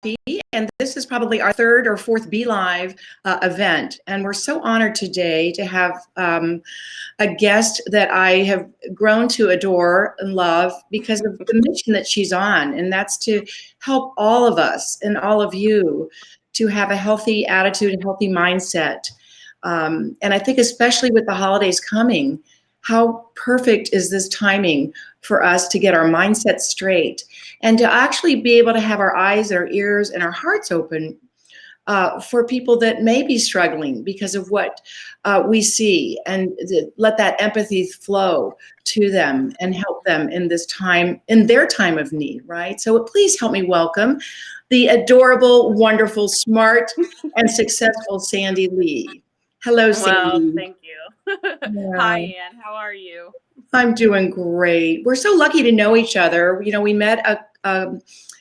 And this is probably our third or fourth Be Live event. And we're so honored today to have a guest that I have grown to adore and love because of the mission that she's on. And that's to help all of us and all of you to have a healthy attitude and healthy mindset. And I think especially with the holidays coming, how perfect is this timing for us to get our mindset straight and to actually be able to have our eyes, our ears, and our hearts open for people that may be struggling because of what we see, and let that empathy flow to them and help them in this time, in their time of need, right? So please help me welcome the adorable, wonderful, smart, and successful Sandy Lee. Hello, Well, Sandy. thank you. Yeah. Hi, Ann. How are you? I'm doing great. We're so lucky to know each other. You know, we met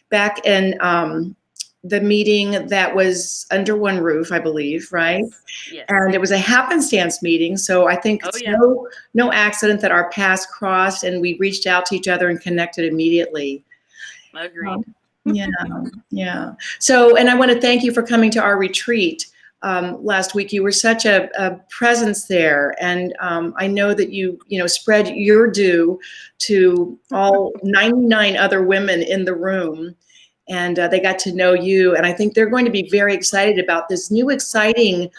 back in the meeting that was under one roof, I believe, right? Yes. Yes. And it was a happenstance meeting. So I think Oh, it's yeah. no accident that our paths crossed and we reached out to each other and connected immediately. Agreed. Yeah, yeah. So, and I want to thank you for coming to our retreat last week. You were such a presence there, and I know that you spread your dew to all 99 other women in the room, and they got to know you. And I think they're going to be very excited about this new exciting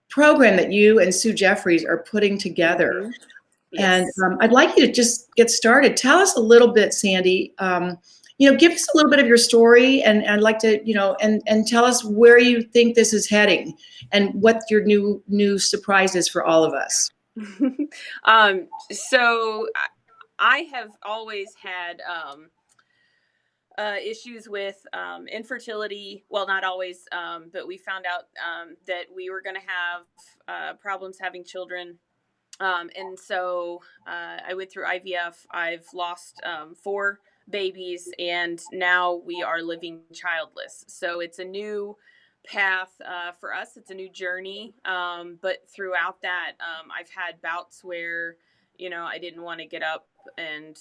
program that you and Sue Jeffries are putting together. Mm-hmm. And Yes. I'd like you to just get started. Tell us a little bit, Sandy. Give us a little bit of your story, and I'd like to, and tell us where you think this is heading, and what your new surprise is for all of us. So I have always had issues with infertility. Well, not always, but we found out that we were going to have problems having children. And so I went through IVF. I've lost 4 babies, and now we are living childless. So it's a new path for us. It's a new journey. But throughout that, I've had bouts where, I didn't want to get up, and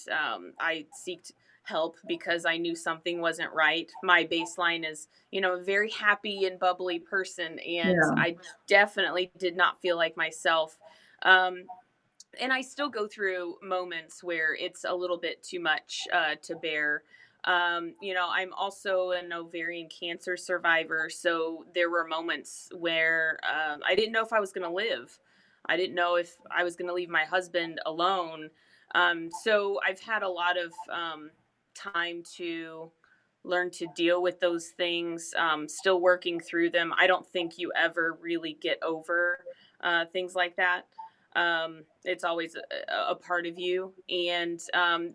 I seeked help because I knew something wasn't right. My baseline is, a very happy and bubbly person, and Yeah, I definitely did not feel like myself. Um, and I still go through moments where it's a little bit too much to bear. I'm also an ovarian cancer survivor, so there were moments where I didn't know if I was going to live. I didn't know if I was going to leave my husband alone. So I've had a lot of time to learn to deal with those things, still working through them. I don't think you ever really get over things like that. It's always a part of you. And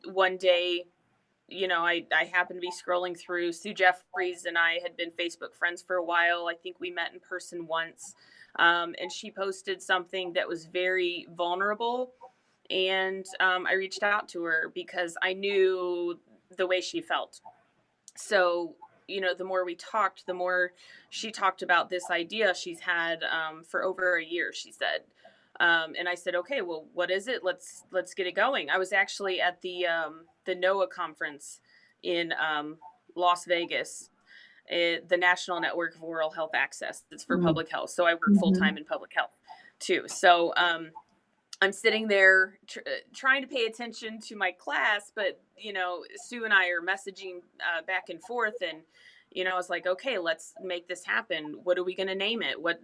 one day, I happened to be scrolling through. Sue Jeffries and I had been Facebook friends for a while. I think we met in person once. And she posted something that was very vulnerable. And I reached out to her because I knew the way she felt. So, the more we talked, the more she talked about this idea she's had for over a year, she said. And I said, okay, well, what is it? Let's get it going. I was actually at the NOAA conference in Las Vegas, the National Network of Oral Health Access. It's for public health. So I work full mm-hmm. time in public health too. So I'm sitting there trying to pay attention to my class, but Sue and I are messaging back and forth, and I was like, okay, let's make this happen. What are we going to name it? What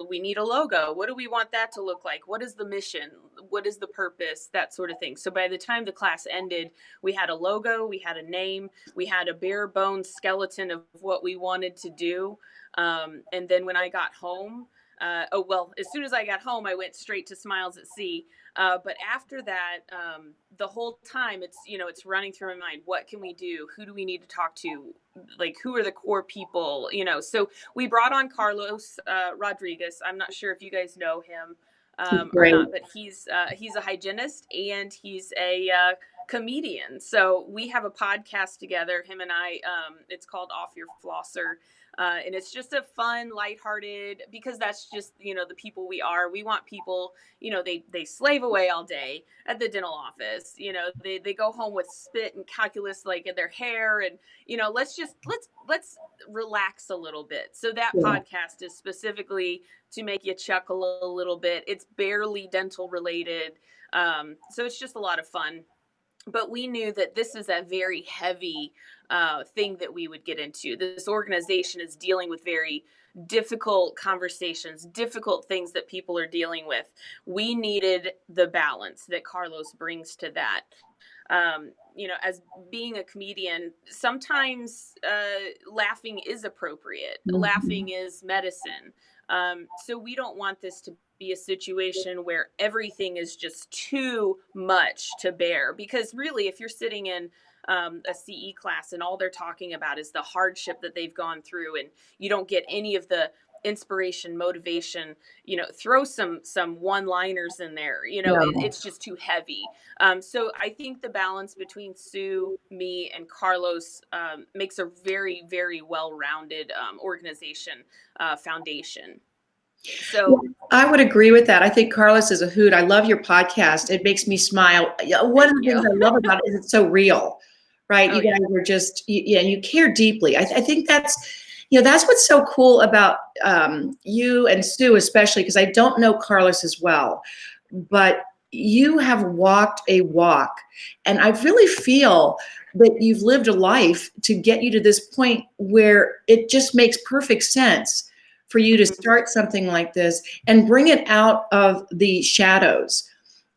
we need a logo. What do we want that to look like? What is the mission? What is the purpose? That sort of thing. So by the time the class ended, we had a logo, we had a name, we had a bare bones skeleton of what we wanted to do. And then when I got home, as soon as I got home, I went straight to Smiles at Sea. But after that, the whole time it's running through my mind. What can we do? Who do we need to talk to? Like, who are the core people? So we brought on Carlos Rodriguez. I'm not sure if you guys know him or not, but he's a hygienist, and he's a comedian. So we have a podcast together, him and I. It's called Off Your Flosser. And it's just a fun, lighthearted, because that's just, the people we are. We want people, they slave away all day at the dental office. They go home with spit and calculus like in their hair, and, let's relax a little bit. So that Yeah. podcast is specifically to make you chuckle a little bit. It's barely dental related. So it's just a lot of fun, but we knew that this is a very heavy thing that we would get into. This organization is dealing with very difficult conversations, difficult things that people are dealing with. We needed the balance that Carlos brings to that. As being a comedian, sometimes laughing is appropriate. Mhm. Laughing is medicine. So we don't want this to be a situation where everything is just too much to bear. Because really, if you're sitting in a CE class and all they're talking about is the hardship that they've gone through, and you don't get any of the inspiration, motivation, throw some one liners in there, Yeah. it's just too heavy. So I think the balance between Sue, me, and Carlos makes a very, very well-rounded organization foundation. Yeah, So I would agree with that. I think Carlos is a hoot. I love your podcast. It makes me smile. Yeah, one of thank the things you. I love about it is it's so real, right? Oh You yeah. guys are just, yeah, you care deeply. I think that's what's so cool about you and Sue, especially because I don't know Carlos as well, but you have walked a walk, and I really feel that you've lived a life to get you to this point where it just makes perfect sense for you to Mhm. start something like this and bring it out of the shadows.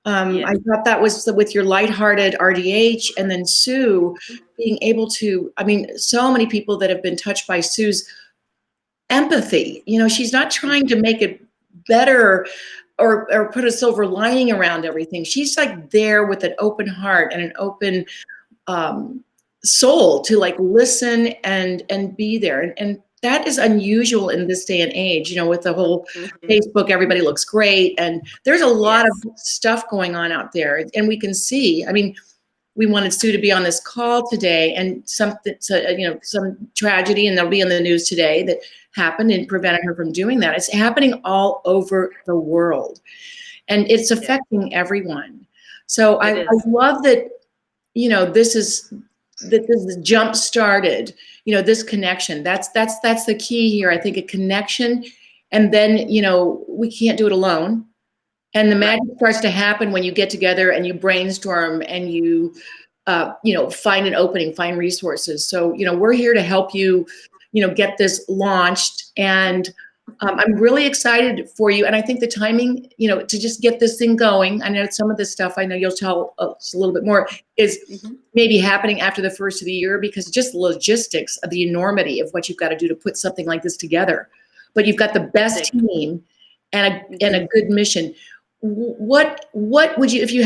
Yeah. I thought that was with your lighthearted RDH, and then Sue being able to, I mean, so many people that have been touched by Sue's empathy. She's not trying to Mhm. make it better or put a silver lining around everything. She's like there with an open heart and an open um, soul to like listen and be there. And that is unusual in this day and age, with the whole Mhm. Facebook, everybody looks great. And there's a lot of Yes. stuff going on out there. And we can see, I mean, we wanted Sue to be on this call today, and something, some tragedy, and they'll be in the news today that happened and prevented her from doing that. It's happening all over the world, and it's Yeah. affecting everyone. So I It is. love that, this is that this is jump started, this connection. That's the key here. I think a connection, and then, we can't do it alone. And the Right. magic starts to happen when you get together and you brainstorm and you, find an opening, find resources. So, we're here to help you, get this launched. And I'm really excited for you. And I think the timing, to just get this thing going, I know some of this stuff, I know you'll tell us a little bit more, is Mhm. maybe happening after the first of the year, because just logistics of the enormity of what you've got to do to put something like this together. But you've got the best Thank team and a Mhm. good mission. What would you, if you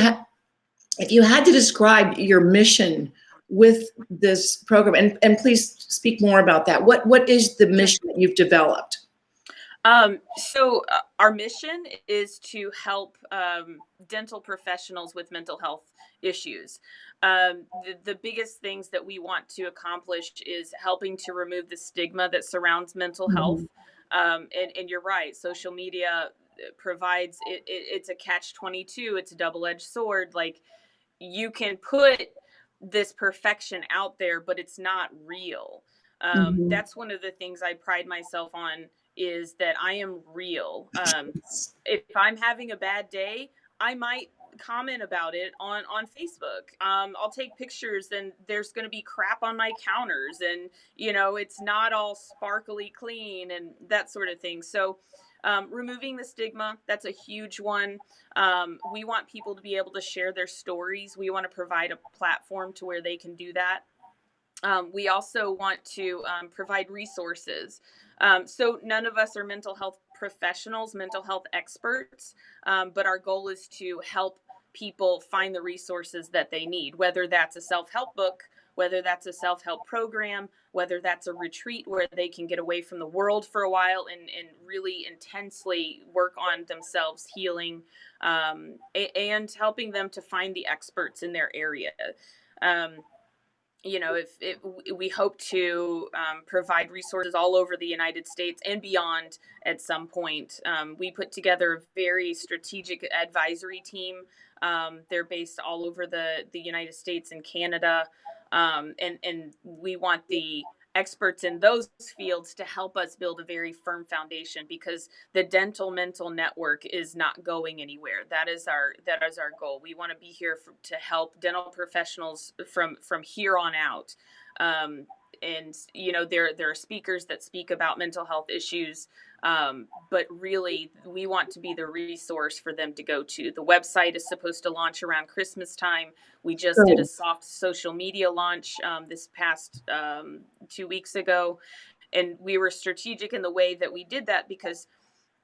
had to describe your mission with this program, and please speak more about that. What is the Sure. mission that you've developed? So our mission is to help dental professionals with mental health issues. The biggest things that we want to accomplish is helping to remove the stigma that surrounds mental health. Mhm. And you're right, social media provides it's a catch 22. It's a double-edged sword. Like, you can put this perfection out there, but it's not real. Mhm. That's one of the things I pride myself on, is that I am real. If I'm having a bad day, I might comment about it on Facebook. I'll take pictures, and there's going to be crap on my counters, and it's not all sparkly clean and that sort of thing. So removing the stigma, that's a huge one. We want people to be able to share their stories. We want to provide a platform to where they can do that. We also want to provide resources. So none of us are mental health professionals, mental health experts, but our goal is to help people find the resources that they need, whether that's a self-help book whether that's a self-help program, whether that's a retreat where they can get away from the world for a while and really intensely work on themselves healing, and helping them to find the experts in their area. um, if we hope to provide resources all over the United States and beyond at some point. We put together a very strategic advisory team. They're based all over the United States and Canada, and we want the experts in those fields to help us build a very firm foundation, because the dental mental network is not going anywhere. That is our goal. We want to be here to help dental professionals from here on out. And there are speakers that speak about mental health issues, but really we want to be the resource for them to go to. The website is supposed to launch around Christmas time. We just did a soft social media launch this past 2 weeks ago, and we were strategic in the way that we did that, because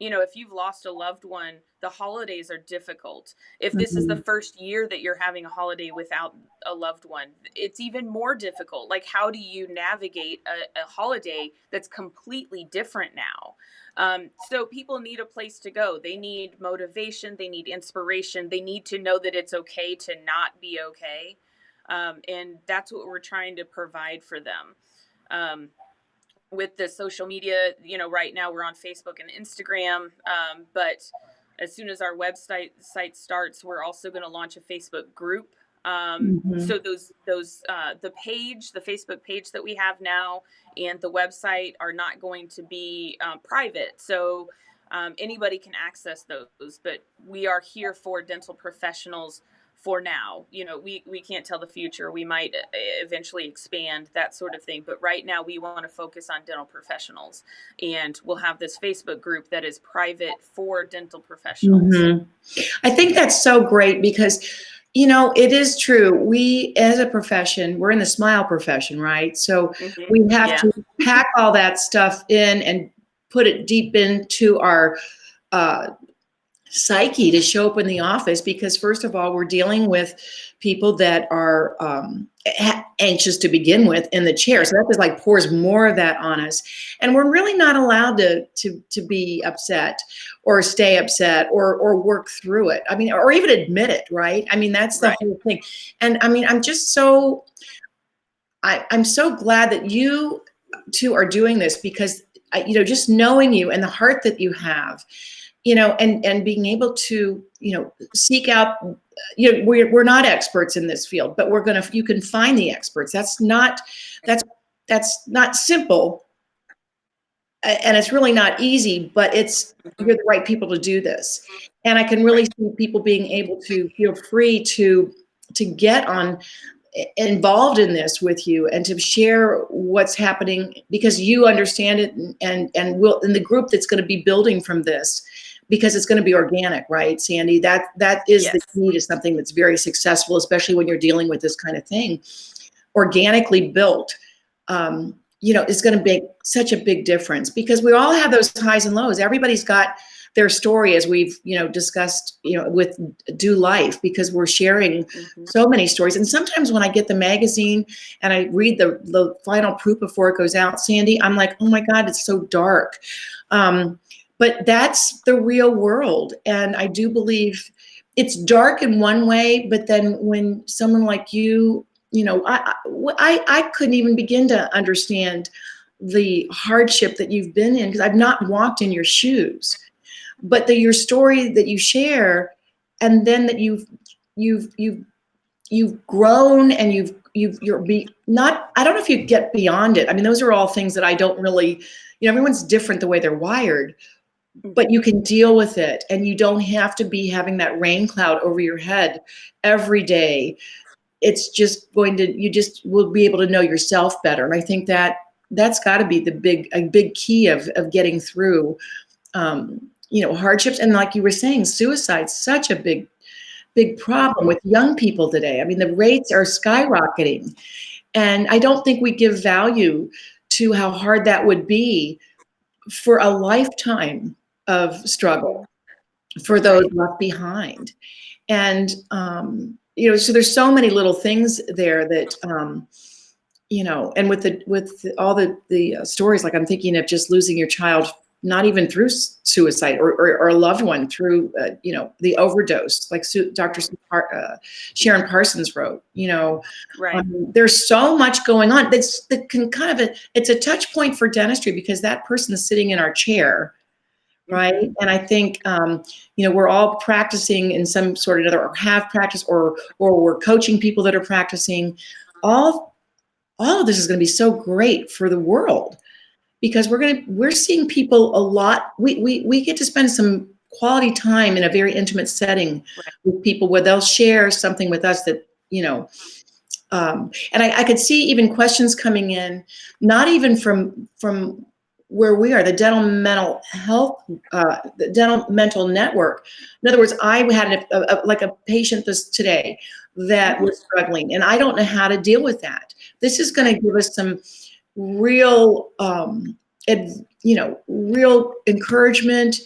if you've lost a loved one, the holidays are difficult. If this is the first year that you're having a holiday without a loved one, it's even more difficult. Like, how do you navigate a holiday that's completely different now? So people need a place to go. They need motivation. They need inspiration. They need to know that it's okay to not be okay. And that's what we're trying to provide for them. With the social media, right now we're on Facebook and Instagram, but as soon as our site starts, we're also going to launch a Facebook group. So the Facebook page that we have now and the website are not going to be private. So anybody can access those, but we are here for dental professionals for now. We can't tell the future. We might eventually expand, that sort of thing. But right now we want to focus on dental professionals, and we'll have this Facebook group that is private for dental professionals. I think that's so great, because it is true. We, as a profession, we're in the smile profession, right? So we have to pack all that stuff in and put it deep into our psyche to show up in the office, because first of all, we're dealing with people that are anxious to begin with in the chair. So that just like pours more of that on us. And we're really not allowed to be upset or stay upset or work through it. I mean, or even admit it, right? I mean, that's the whole thing. And I mean, I'm so glad that you two are doing this, because just knowing you and the heart that you have, and being able to, seek out, we're not experts in this field, but you can find the experts. That's not simple. And it's really not easy, but you're the right people to do this. And I can really see people being able to feel free to get involved in this with you and to share what's happening, because you understand it, and will in the group that's going to be building from this, because it's going to be organic, right, Sandy? That is the key to something that's very successful, especially when you're dealing with this kind of thing. Organically built, is going to make such a big difference, because we all have those highs and lows. Everybody's got their story, as we've discussed with Do Life, because we're sharing so many stories. And sometimes when I get the magazine and I read the final proof before it goes out, Sandy, I'm like, oh my God, it's so dark. But that's the real world. And I do believe it's dark in one way, but then when someone like you, I couldn't even begin to understand the hardship that you've been in, because I've not walked in your shoes. But your story that you share, and then that you've grown, and I don't know if you get beyond it. I mean, those are all things that I don't really, everyone's different the way they're wired, but you can deal with it, and you don't have to be having that rain cloud over your head every day. It's just you just will be able to know yourself better. And I think that's got to be a big key of getting through, hardships. And like you were saying, suicide's such a big problem with young people today. I mean, the rates are skyrocketing, and I don't think we give value to how hard that would be for a lifetime of struggle for those left behind. And, so there's so many little things there that, and all the stories, like I'm thinking of just losing your child, not even through suicide, or a loved one through, the overdose, like Dr. Sharon Parsons wrote. Right. There's so much going on that can it's a touch point for dentistry, because that person is sitting in our chair, right? Mm-hmm. And I think, we're all practicing in some sort or another, or have practiced, or we're coaching people that are practicing. All of this is going to be so great for the world, because we're seeing people a lot. We get to spend some quality time in a very intimate setting Right. with people, where they'll share something with us that, and I could see even questions coming in, not even from where we are, the dental mental health, the dental mental network. In other words, I had like a patient today that Mm-hmm. was struggling, and I don't know how to deal with that. This is going to give us some real, real encouragement,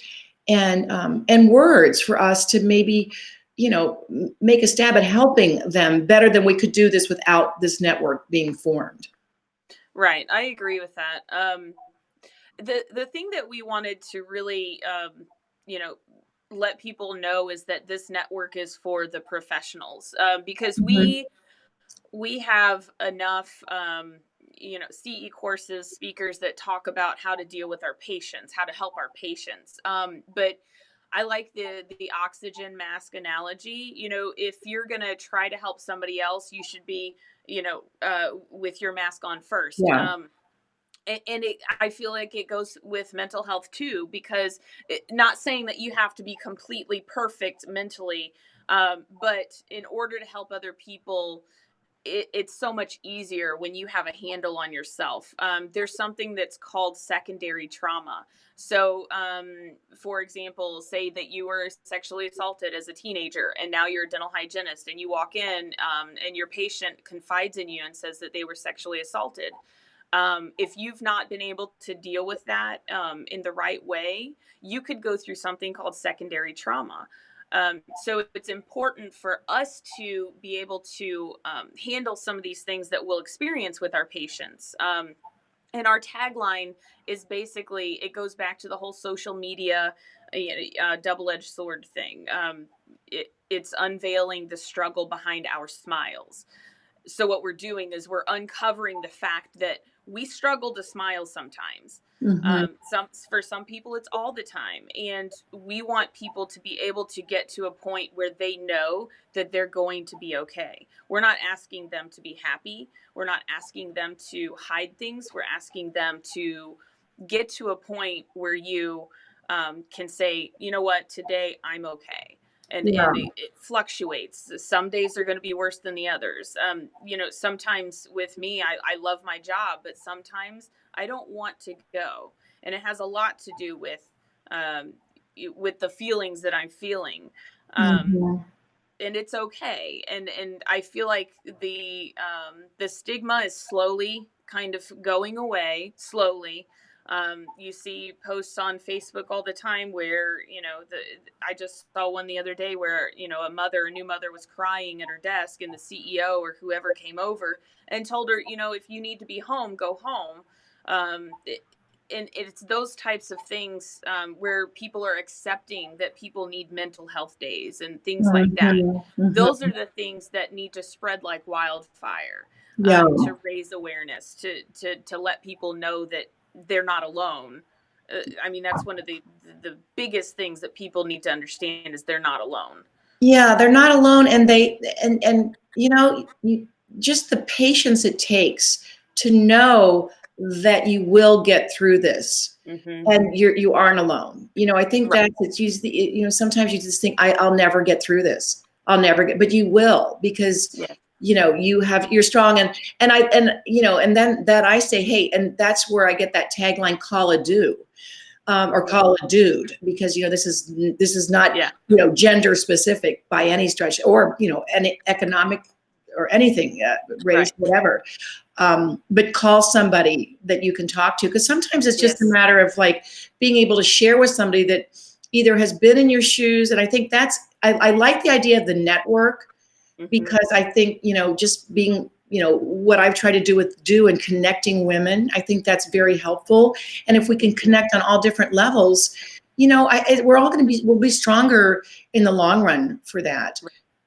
and words for us to maybe, make a stab at helping them better than we could do this without this network being formed. Right. I agree with that. The thing that we wanted to really, you know, let people know is that this network is for the professionals, because Mhm. we have enough, CE courses, speakers that talk about how to deal with our patients, how to help our patients. But I like the oxygen mask analogy. If you're gonna try to help somebody else, you should be, with your mask on first. Yeah. I feel like it goes with mental health too, because not saying that you have to be completely perfect mentally, but in order to help other people, it's so much easier when you have a handle on yourself. There's something that's called secondary trauma. So, for example, say that you were sexually assaulted as a teenager, and now you're a dental hygienist, and you walk in, and your patient confides in you and says that they were sexually assaulted. If you've not been able to deal with that, in the right way, you could go through something called secondary trauma. So it's important for us to be able to, handle some of these things that we'll experience with our patients. And our tagline is basically, it goes back to the whole social media, double-edged sword thing. It's unveiling the struggle behind our smiles. So what we're doing is we're uncovering the fact that we struggle to smile sometimes. Mhm. For some people it's all the time, and we want people to be able to get to a point where they know that they're going to be okay. We're not asking them to be happy, we're not asking them to hide things, we're asking them to get to a point where you, can say, you know what, today I'm okay. And Yeah. it fluctuates. Some days are going to be worse than the others. Sometimes with me, I love my job, but sometimes I don't want to go, and it has a lot to do um, with the feelings that I'm feeling. Um, Mhm. and it's okay. And I feel like the stigma is slowly kind of going away slowly. You see posts on Facebook all the time where, the I just saw one the other day where, a new mother was crying at her desk, and the CEO or whoever came over and told her, if you need to be home, go home. um, and it's those types of things, where people are accepting that people need mental health days and things like that. Mhm. Those are Mhm. the things that need to spread like wildfire, Yeah. to raise awareness, to let people know that they're not alone. I mean, that's one of the biggest things that people need to understand is they're not alone. Yeah, they're not alone, and just the patience it takes to know that you will get through this, Hmm. and you aren't alone. I think Right. that it's usually, sometimes you just think, I'll never get through this. I'll never get, but you will, because Yeah. you're strong, and then that I say, hey, and that's where I get that tagline, call a do. Or Hmm. call a dude, because this is not, Yeah. gender specific by any stretch, or any economic or anything, race, Right. whatever. But call somebody that you can talk to, because sometimes it's just a Yes. matter of, like, being able to share with somebody that either has been in your shoes. And I think I like the idea of the network, Hmm. because I think, just being what I've tried to do with DeW and connecting women. I think that's very helpful. And if we can connect on all different levels, we're all we'll be stronger in the long run for that.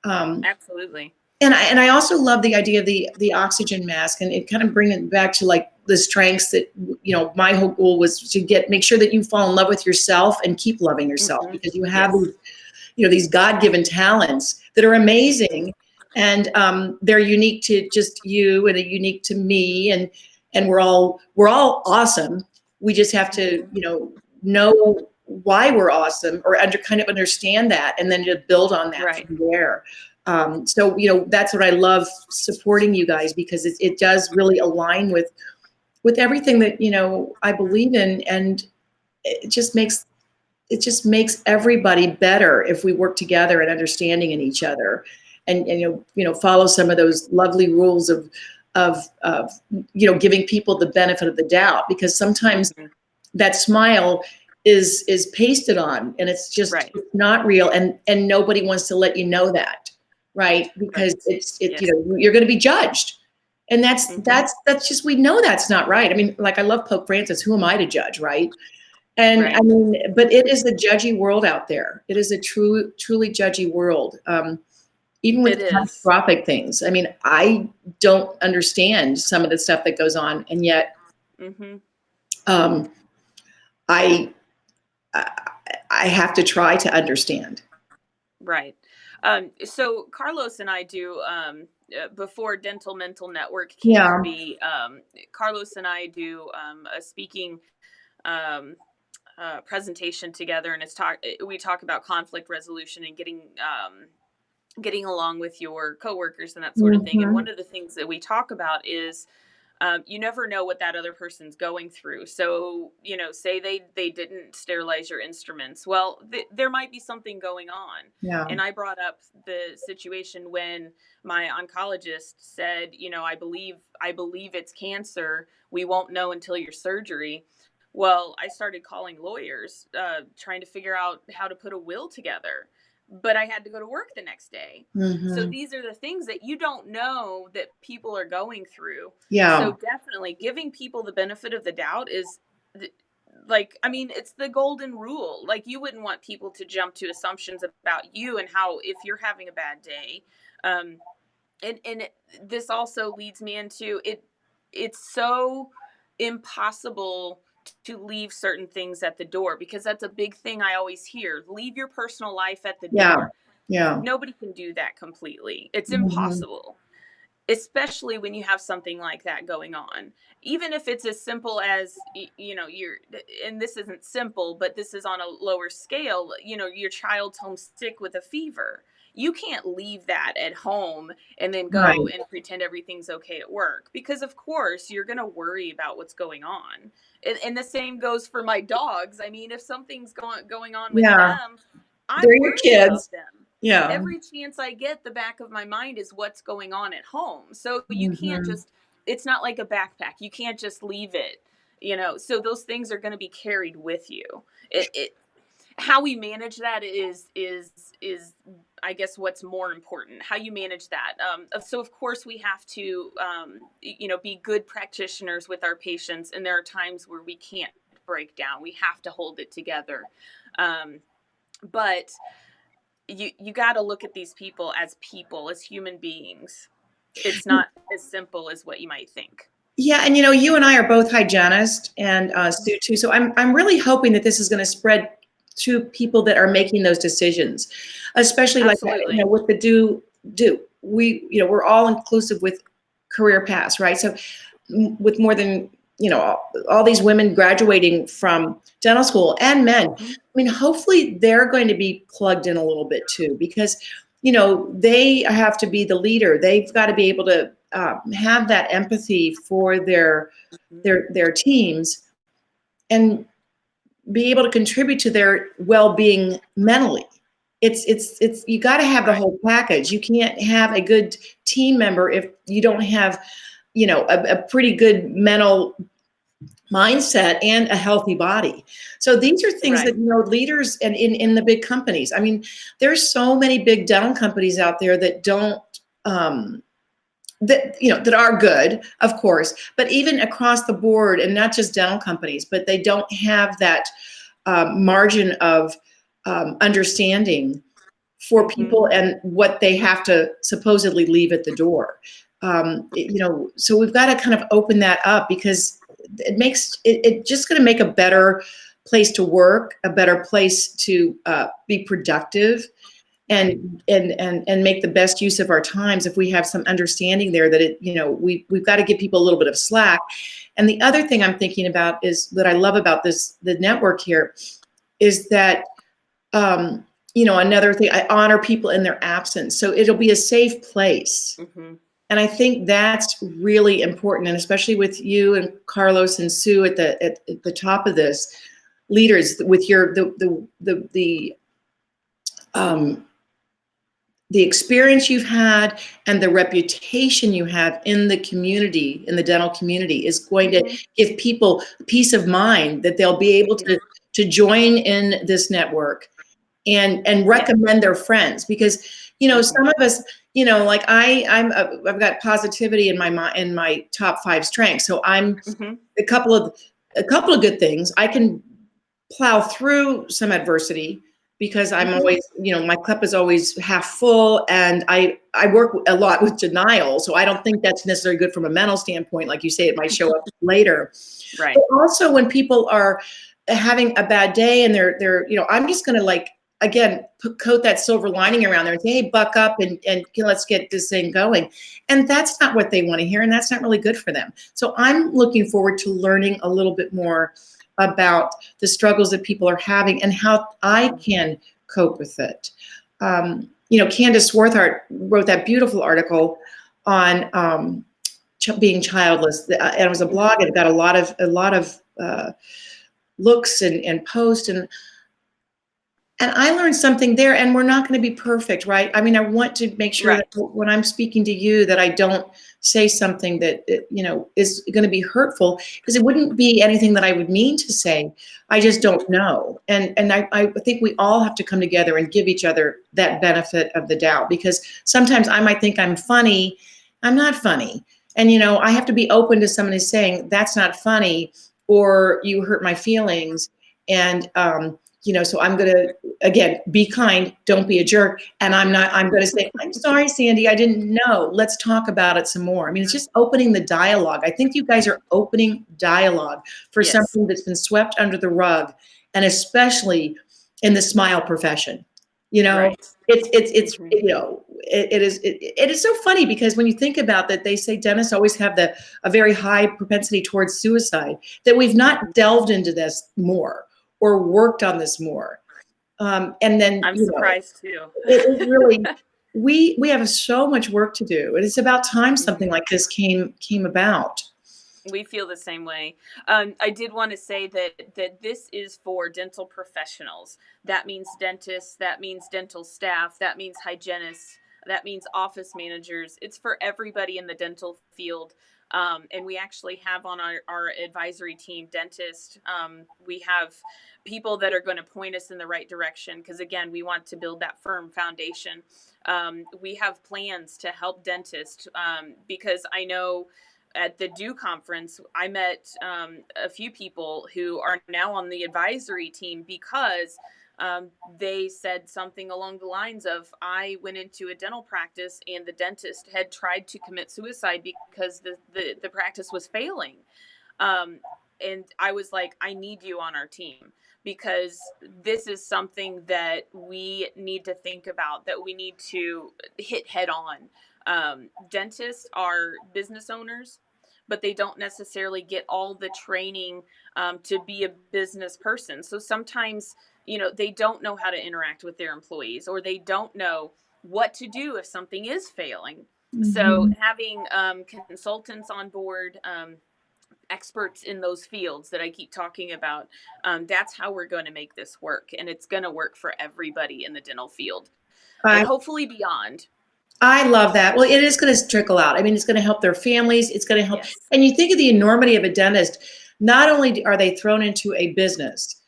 Absolutely. And I also love the idea of the oxygen mask, and it kind of bring it back to like the strengths that, my whole goal was to make sure that you fall in love with yourself and keep loving yourself, because you have these God-given talents that are amazing, and they're unique to just you and unique to me, and we're all awesome. We just have to know why we're awesome, or kind of understand that, and then to build on that from there. So that's what I love supporting you guys, because it does really align with everything that I believe in, and it just makes everybody better if we work together and understanding in each other, and follow some of those lovely rules of giving people the benefit of the doubt, because sometimes that smile is pasted on, and it's just not real, and nobody wants to let you know that, right? Because you're going to be judged, and that's just, we know that's not right. I mean, like, I love Pope Francis. Who am I to judge, right? And I mean, but it is a judgy world out there. It is a truly judgy world. Even with catastrophic things. I mean, I don't understand some of the stuff that goes on, and yet, I have to try to understand. Right. So Carlos and I do, before Dental Mental Network came to be, Carlos and I do a speaking presentation together, and we talk about conflict resolution and getting along with your coworkers and that sort of thing. And one of the things that we talk about is, you never know what that other person's going through. So, say they didn't sterilize your instruments. Well, there might be something going on. Yeah. And I brought up the situation when my oncologist said, I believe it's cancer. We won't know until your surgery. Well, I started calling lawyers, trying to figure out how to put a will together. But I had to go to work the next day. So these are the things that you don't know that people are going through. Yeah. So definitely giving people the benefit of the doubt is it's the golden rule. Like, you wouldn't want people to jump to assumptions about you and how, if you're having a bad day. This also leads me into it. It's so impossible to leave certain things at the door, because that's a big thing I always hear. Leave your personal life at the door. Yeah. Nobody can do that completely. It's impossible, especially when you have something like that going on. Even if it's as simple as, and this isn't simple, but this is on a lower scale, your child's homesick with a fever. You can't leave that at home and then go and pretend everything's okay at work, because of course you're going to worry about what's going on. And the same goes for my dogs. I mean, if something's going on with them, I'm They're your worried about them. Yeah. Every chance I get, the back of my mind is what's going on at home. So you can't just, it's not like a backpack. You can't just leave it, so those things are going to be carried with you. How we manage that is I guess what's more important, how you manage that. So of course we have to, be good practitioners with our patients. And there are times where we can't break down. We have to hold it together. But you got to look at these people, as human beings. It's not as simple as what you might think. Yeah. And, you and I are both hygienists, and Sue too. So I'm really hoping that this is going to spread to people that are making those decisions, especially with the DeW. We're all inclusive with career paths, right? So with more than, all these women graduating from dental school, and men, I mean, hopefully they're going to be plugged in a little bit too, because, they have to be the leader. They've got to be able to have that empathy for their teams, and be able to contribute to their well-being mentally. It's you got to have the whole package. You can't have a good team member if you don't have, a pretty good mental mindset and a healthy body. So these are things that, leaders and in the big companies. I mean, there's so many big dental companies out there that don't that, that are good, of course, but even across the board, and not just dental companies, but they don't have that margin of understanding for people and what they have to supposedly leave at the door. So we've got to kind of open that up, because it just going to make a better place to work, a better place to be productive, and make the best use of our times if we have some understanding there that we've got to give people a little bit of slack. And the other thing I'm thinking about is that I love about the network here is that another thing, I honor people in their absence, so it'll be a safe place. And I think that's really important, and especially with you and Carlos and Sue at the top of this, leaders with the experience you've had and the reputation you have in the community, in the dental community, is going to give people peace of mind that they'll be able to join in this network and recommend their friends, because some of us, like I've got positivity in my top 5 strengths. So I'm a couple of good things. I can plow through some adversity because I'm always, my cup is always half full, and I work a lot with denial. So I don't think that's necessarily good from a mental standpoint. Like you say, it might show up later. Right. But also when people are having a bad day and they're I'm just going to again, coat that silver lining around there and say, hey, buck up and let's get this thing going. And that's not what they want to hear. And that's not really good for them. So I'm looking forward to learning a little bit more about the struggles that people are having and how I can cope with it. Candace Swarthart wrote that beautiful article on being childless. And it was a blog. It got a lot of looks and posts, and I learned something there. And we're not going to be perfect, right? I mean, I want to make sure that when I'm speaking to you, that I don't say something that is going to be hurtful, because it wouldn't be anything that I would mean to say. I just don't know. And I think we all have to come together and give each other that benefit of the doubt, because sometimes I might think I'm funny. I'm not funny. And, I have to be open to somebody saying that's not funny, or you hurt my feelings. And, so I'm going to, again, be kind, don't be a jerk. And I'm going to say, I'm sorry, Sandy, I didn't know. Let's talk about it some more. I mean, it's just opening the dialogue. I think you guys are opening dialogue for something that's been swept under the rug, and especially in the smile profession. It's it is so funny, because when you think about that, they say dentists always have a very high propensity towards suicide, that we've not delved into this more or worked on this more. And then I'm surprised too. It is really, we have so much work to do, and it's about time something like this came about. We feel the same way. I did want to say that this is for dental professionals. That means dentists, that means dental staff, that means hygienists, that means office managers. It's for everybody in the dental field. And we actually have on our advisory team dentists. We have people that are going to point us in the right direction, because again, we want to build that firm foundation. We have plans to help dentists, because I know at the DeW conference, I met a few people who are now on the advisory team, because they said something along the lines of, I went into a dental practice and the dentist had tried to commit suicide because the practice was failing. And I was like, I need you on our team, because this is something that we need to think about, that we need to hit head on. Dentists are business owners, but they don't necessarily get all the training to be a business person. So sometimes, they don't know how to interact with their employees, or they don't know what to do if something is failing. So having consultants on board, experts in those fields that I keep talking about, that's how we're going to make this work. And it's going to work for everybody in the dental field, and hopefully beyond. I love that. Well, it is going to trickle out. I mean, it's going to help their families. It's going to help. Yes. And you think of the enormity of a dentist. Not only are they thrown into a business,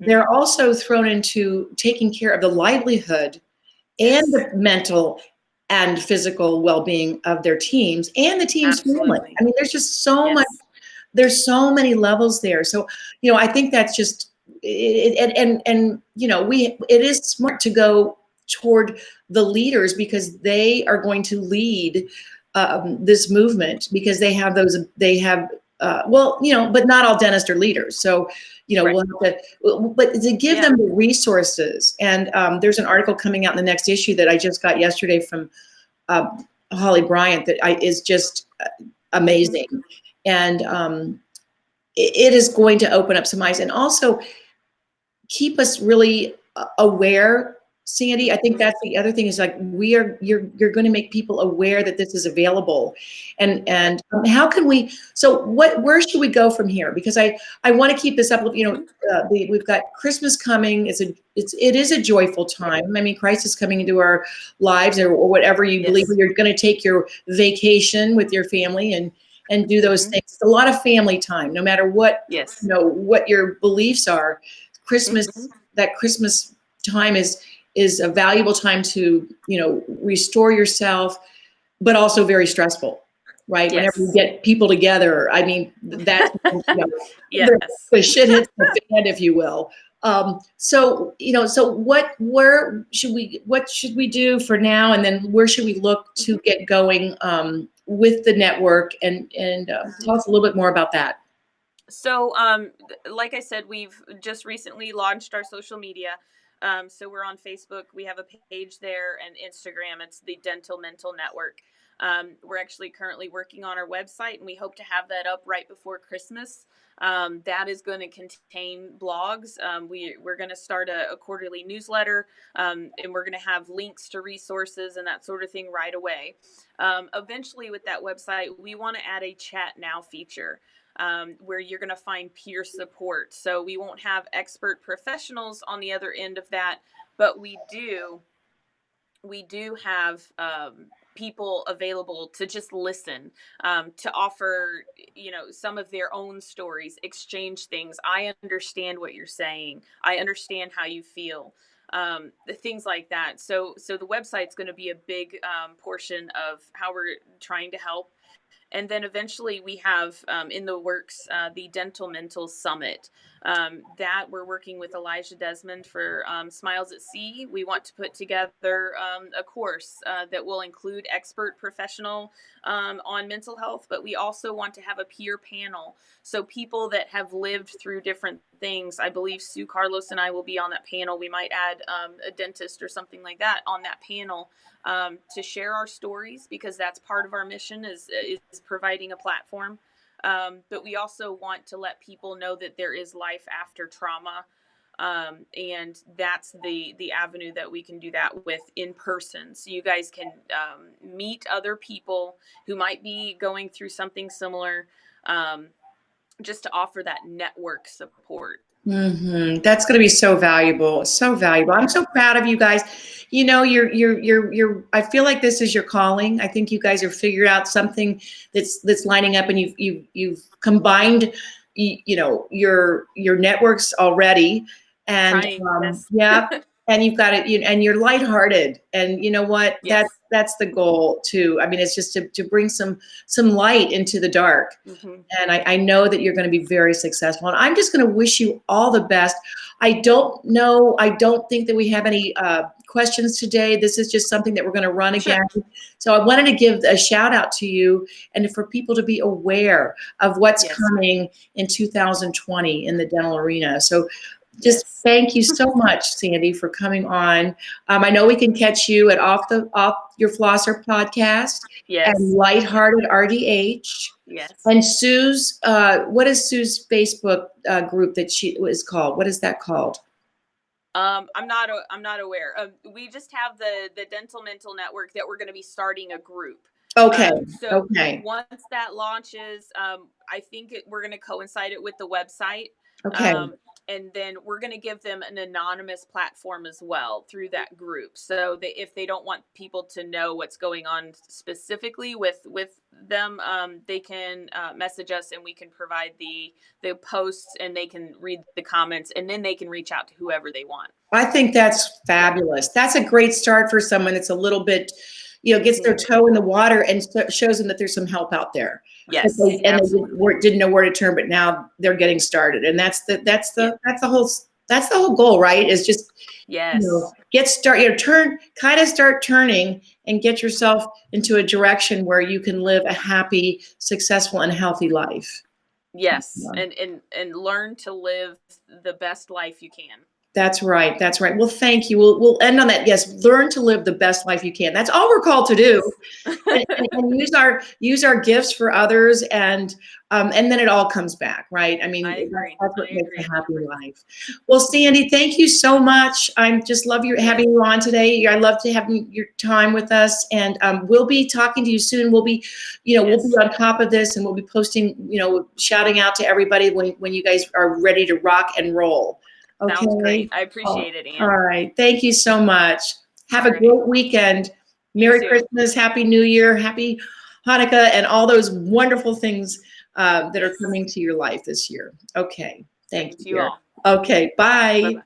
they're also thrown into taking care of the livelihood and the mental and physical well-being of their teams and the team's family. Absolutely. I mean, there's just so much, Yes. there's so many levels there. So, I think that's just and it is smart to go toward the leaders because they are going to lead this movement because they have but not all dentists are leaders. So, Right. we'll have to, but to give Yeah. them the resources. And there's an article coming out in the next issue that I just got yesterday from Holly Bryant that is just Hmm. amazing. And it is going to open up some eyes and also keep us really aware. Sandy, I think Hmm. that's the other thing is like you're going to make people aware that this is available, Right. and how can we? So where should we go from here? Because I want to keep this up. Hmm. We've got Christmas coming. It is a joyful Yeah. time. I mean, Christ is coming into our lives, or whatever you believe. Yes. You're going to take your vacation with your family and do those Hmm. things. It's a lot of family time, no matter what Yes. what your beliefs are. Hmm. That Christmas time is a valuable time to restore yourself, but also very stressful, right? Whenever you Yes. get people together, I mean, that's the, Yes. the shit hits the fan, if you will. So what should we do for now, and then where should we look to Hmm. get going with the network, and Hmm. tell us a little bit more about that. So, like I said, we've just recently launched our social media. So we're on Facebook. We have a page there, and Instagram. It's the Dental Mental Network. We're actually currently working on our website, and we hope to have that up right before Christmas. That is going to contain blogs. We're going to start a quarterly newsletter, and we're going to have links to resources and that sort of thing right away. Eventually, with that website, we want to add a chat now feature, where you're going to find peer support. So we won't have expert professionals on the other end of that, but we do have people available to just listen, to offer some of their own stories, exchange things. I understand what you're saying. I understand how you feel. The things like that. So the website's going to be a big portion of how we're trying to help. And then eventually we have, in the works, the Dental Mental Summit, that we're working with Elijah Desmond for Smiles at Sea. We want to put together a course that will include expert professional on mental health, but we also want to have a peer panel. So people that have lived through different things. I believe Sue Carlos and I will be on that panel. We might add a dentist or something like that on that panel, to share our stories, because that's part of our mission, is providing a platform. But we also want to let people know that there is life after trauma, and that's the avenue that we can do that with in person. So you guys can meet other people who might be going through something similar, just to offer that network support. That's going to be so valuable. So valuable. I'm so proud of you guys. You're. I feel like this is your calling. I think you guys have figured out something that's lining up, and you've combined, your networks already, and Trying, yes. yeah, and you've got it. And you're lighthearted, and you know what? That's Yes. that's the goal too. I mean, it's just to bring some light into the dark. Hmm. And I know that you're going to be very successful. And I'm just going to wish you all the best. I don't know. I don't think that we have any questions today. This is just something that we're going to run Sure. again. So I wanted to give a shout out to you and for people to be aware of what's Yes. coming in 2020 in the dental arena. So just Yes. thank you so much, Sandy, for coming on. I know we can catch you at Off Your Flosser podcast and Yes. Lighthearted RDH. Yes. And Sue's, what is Sue's Facebook group that she was called? What is that called? I'm not aware. We just have the Dental Mental Network that we're going to be starting a group. Okay. So Okay. once that launches, I think we're going to coincide it with the website. Okay. Um, and then we're going to give them an anonymous platform as well through that group. So that if they don't want people to know what's going on specifically with them, they can message us, and we can provide the posts, and they can read the comments, and then they can reach out to whoever they want. I think that's Yeah. fabulous. That's a great start for someone that's a little bit, gets their Mhm. toe in the water and shows them that there's some help out there. Yes, And they absolutely. didn't know where to turn, but now they're getting started. And Yeah. that's the whole goal, right? Is just, Yes. start turning and get yourself into a direction where you can live a happy, successful, and healthy life. Yes. Yeah. And learn to live the best life you can. That's right. That's right. Well, thank you. We'll end on that. Yes, learn to live the best life you can. That's all we're called to do. Yes. And use our gifts for others, and then it all comes back, right? I mean, I agree. that's I what makes agree a happy 100%. life. Well, Sandy, thank you so much. I just love Yeah. having you on today. I love to have your time with us, and we'll be talking to you soon. We'll be Yes. on top of this, and we'll be posting, shouting out to everybody when you guys are ready to rock and roll. Sounds Okay. great. I Oh, appreciate it, all Anne. right. Thank you so much. Have All a right. great weekend. You Merry too. Christmas, Happy New Year, Happy Hanukkah, and all those wonderful things that are Yes. coming to your life this year. Okay. Thank Same you, to you dear. all. Okay. Bye Bye. bye.